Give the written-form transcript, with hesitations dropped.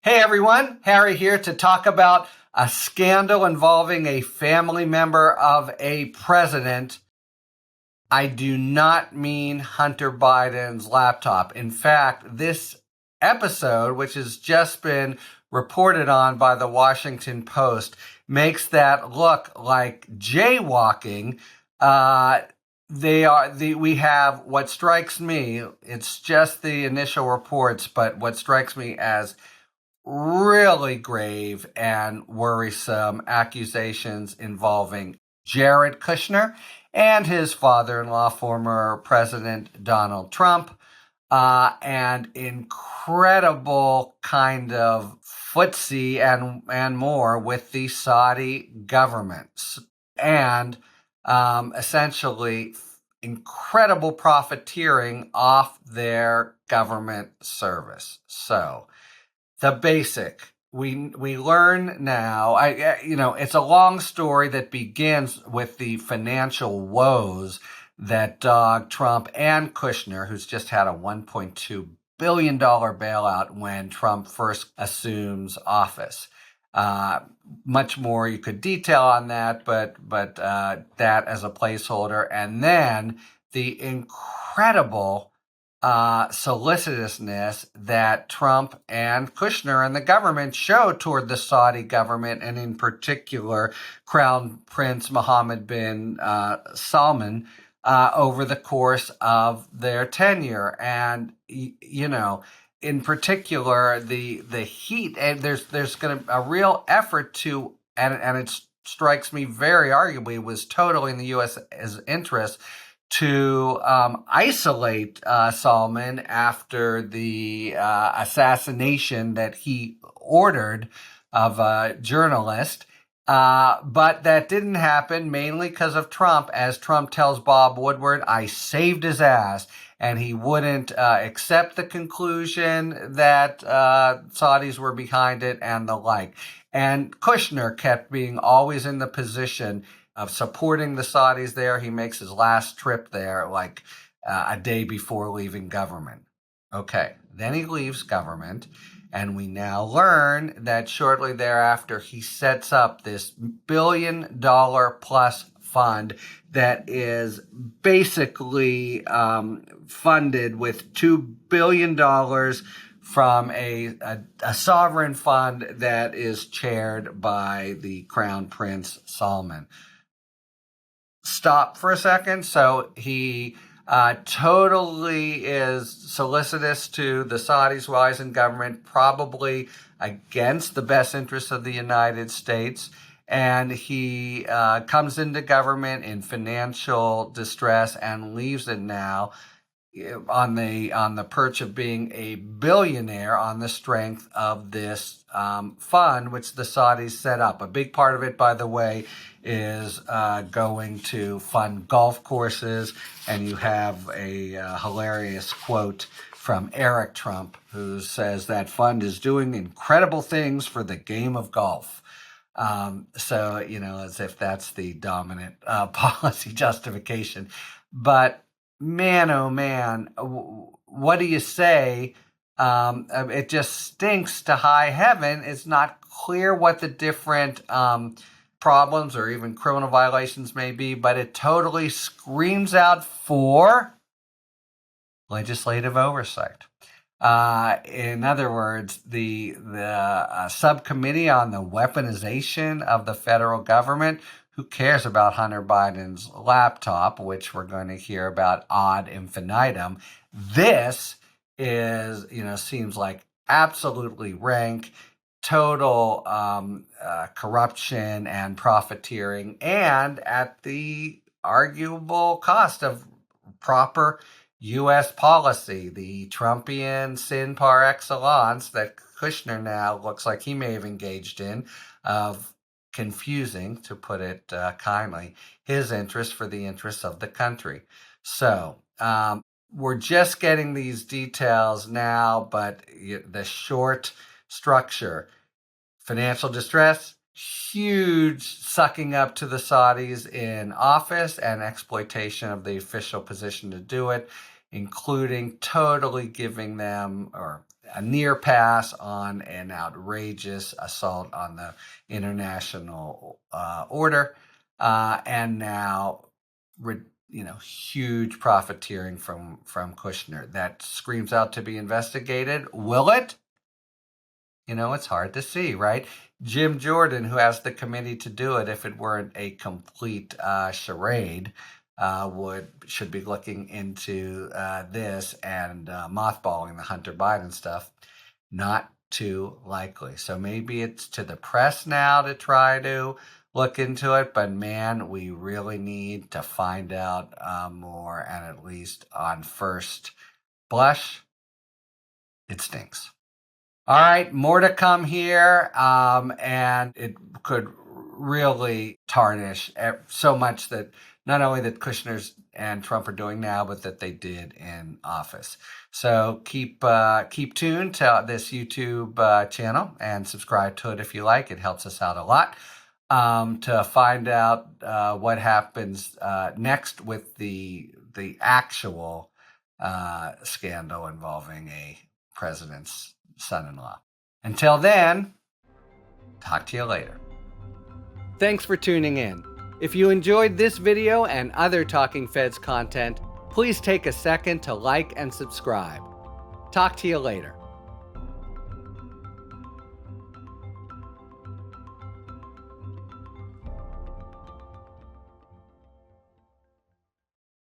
Hey everyone, Harry here to talk about a scandal involving a family member of a president. I do not mean Hunter Biden's laptop. In fact, this episode, which has just been reported on by the Washington Post, makes that look like jaywalking. We have what strikes me, it's just the initial reports, but what strikes me as really grave and worrisome accusations involving Jared Kushner and his father-in-law, former President Donald Trump, and incredible kind of footsie and more with the Saudi government, and essentially incredible profiteering off their government service. So the basic. We learn now. It's a long story that begins with the financial woes that dog Trump and Kushner, who's just had a $1.2 billion bailout when Trump first assumes office. Much more you could detail on that, but that as a placeholder, and then the incredible solicitousness that Trump and Kushner and the government showed toward the Saudi government, and in particular Crown Prince Mohammad bin Salman, over the course of their tenure. And in particular the heat, and there's going to a real effort to, and it strikes me very arguably was totally in the U.S.'s interest to isolate Salman after the assassination that he ordered of a journalist. But that didn't happen, mainly because of Trump. As Trump tells Bob Woodward, I saved his ass. And he wouldn't accept the conclusion that Saudis were behind it and the like. And Kushner kept being always in the position of supporting the Saudis there. He makes his last trip there like a day before leaving government. Okay, then he leaves government, and we now learn that shortly thereafter he sets up this $1 billion plus fund that is basically funded with $2 billion from a sovereign fund that is chaired by the Crown Prince Salman. Stop for a second. So he totally is solicitous to the Saudis while he's in government, probably against the best interests of the United States. And he comes into government in financial distress and leaves it now on the perch of being a billionaire on the strength of this fund, which the Saudis set up. A big part of it, by the way, is going to fund golf courses. And you have a hilarious quote from Eric Trump, who says that fund is doing incredible things for the game of golf. So, as if that's the dominant policy justification. But man, oh man, what do you say? It just stinks to high heaven. It's not clear what the different problems or even criminal violations may be, but it totally screams out for legislative oversight. In other words, the subcommittee on the weaponization of the federal government. Who cares about Hunter Biden's laptop, which we're going to hear about ad infinitum? This is, seems like absolutely rank, total corruption and profiteering, and at the arguable cost of proper U.S. policy, the Trumpian sin par excellence that Kushner now looks like he may have engaged in, of confusing, to put it kindly, his interest for the interests of the country. So we're just getting these details now, but the short structure: financial distress, huge sucking up to the Saudis in office, and exploitation of the official position to do it, including totally giving them, or a near pass on an outrageous assault on the international order, and now, huge profiteering from Kushner. That screams out to be investigated. Will it? It's hard to see, right? Jim Jordan, who has the committee to do it, if it weren't a complete charade, should be looking into this and mothballing the Hunter Biden stuff. Not too likely. So maybe it's to the press now to try to look into it, but man, we really need to find out more, and at least on first blush, it stinks. All right, more to come here, and it could really tarnish so much that not only that Kushner's and Trump are doing now, but that they did in office. So keep tuned to this YouTube channel and subscribe to it if you like. It helps us out a lot. To find out what happens next with the actual scandal involving a president's son-in-law. Until then, talk to you later. Thanks for tuning in. If you enjoyed this video and other Talking Feds content, please take a second to like and subscribe. Talk to you later.